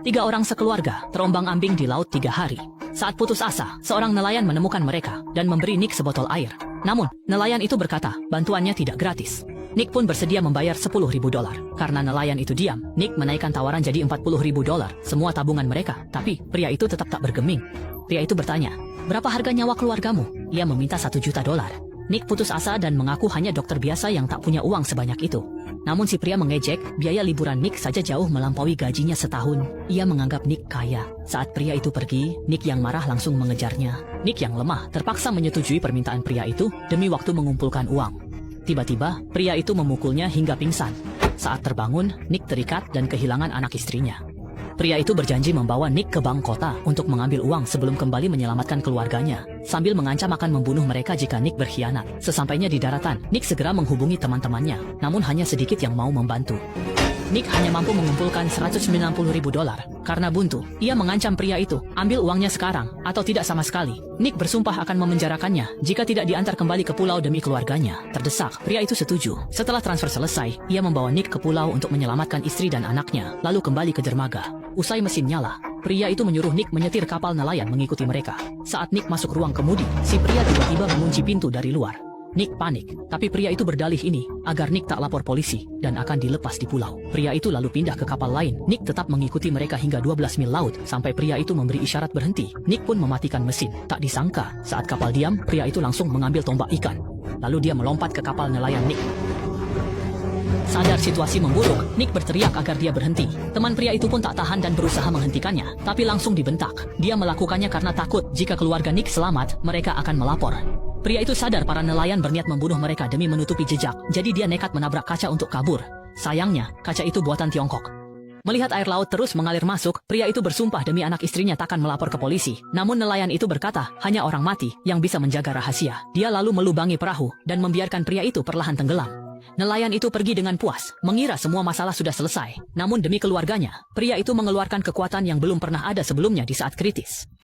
Tiga orang sekeluarga terombang-ambing di laut 3 hari. Saat putus asa, seorang nelayan menemukan mereka dan memberi Nick sebotol air. Namun, nelayan itu berkata bantuannya tidak gratis. Nick pun bersedia membayar $10.000. Karena nelayan itu diam, Nick menaikkan tawaran jadi $40.000, semua tabungan mereka. Tapi, pria itu tetap tak bergeming. Pria itu bertanya, "Berapa harga nyawa keluargamu?" Ia meminta $1 juta. Nick putus asa dan mengaku hanya dokter biasa yang tak punya uang sebanyak itu. Namun si pria mengejek, biaya liburan Nick saja jauh melampaui gajinya setahun. Ia menganggap Nick kaya. Saat pria itu pergi, Nick yang marah langsung mengejarnya. Nick yang lemah terpaksa menyetujui permintaan pria itu demi waktu mengumpulkan uang. Tiba-tiba, pria itu memukulnya hingga pingsan. Saat terbangun, Nick terikat dan kehilangan anak istrinya. Pria itu berjanji membawa Nick ke bank kota untuk mengambil uang sebelum kembali menyelamatkan keluarganya, sambil mengancam akan membunuh mereka jika Nick berkhianat. Sesampainya di daratan, Nick segera menghubungi teman-temannya, namun hanya sedikit yang mau membantu. Nick hanya mampu mengumpulkan $190.000. Karena buntu, ia mengancam pria itu, "Ambil uangnya sekarang, atau tidak sama sekali." Nick bersumpah akan memenjarakannya jika tidak diantar kembali ke pulau demi keluarganya. Terdesak, pria itu setuju. Setelah transfer selesai, ia membawa Nick ke pulau untuk menyelamatkan istri dan anaknya, lalu kembali ke dermaga. Usai mesin nyala, pria itu menyuruh Nick menyetir kapal nelayan mengikuti mereka. Saat Nick masuk ruang kemudi, si pria tiba-tiba mengunci pintu dari luar. Nick panik, tapi pria itu berdalih ini agar Nick tak lapor polisi dan akan dilepas di pulau. Pria itu lalu pindah ke kapal lain. Nick tetap mengikuti mereka hingga 12 mil laut sampai pria itu memberi isyarat berhenti. Nick pun mematikan mesin. Tak disangka, saat kapal diam, pria itu langsung mengambil tombak ikan. Lalu dia melompat ke kapal nelayan Nick. Sadar situasi memburuk, Nick berteriak agar dia berhenti. Teman pria itu pun tak tahan dan berusaha menghentikannya, tapi langsung dibentak. Dia melakukannya karena takut jika keluarga Nick selamat, mereka akan melapor. Pria itu sadar para nelayan berniat membunuh mereka demi menutupi jejak, jadi dia nekat menabrak kaca untuk kabur. Sayangnya, kaca itu buatan Tiongkok. Melihat air laut terus mengalir masuk, pria itu bersumpah demi anak istrinya takkan melapor ke polisi. Namun nelayan itu berkata, hanya orang mati yang bisa menjaga rahasia. Dia lalu melubangi perahu dan membiarkan pria itu perlahan tenggelam. Nelayan itu pergi dengan puas, mengira semua masalah sudah selesai. Namun demi keluarganya, pria itu mengeluarkan kekuatan yang belum pernah ada sebelumnya di saat kritis.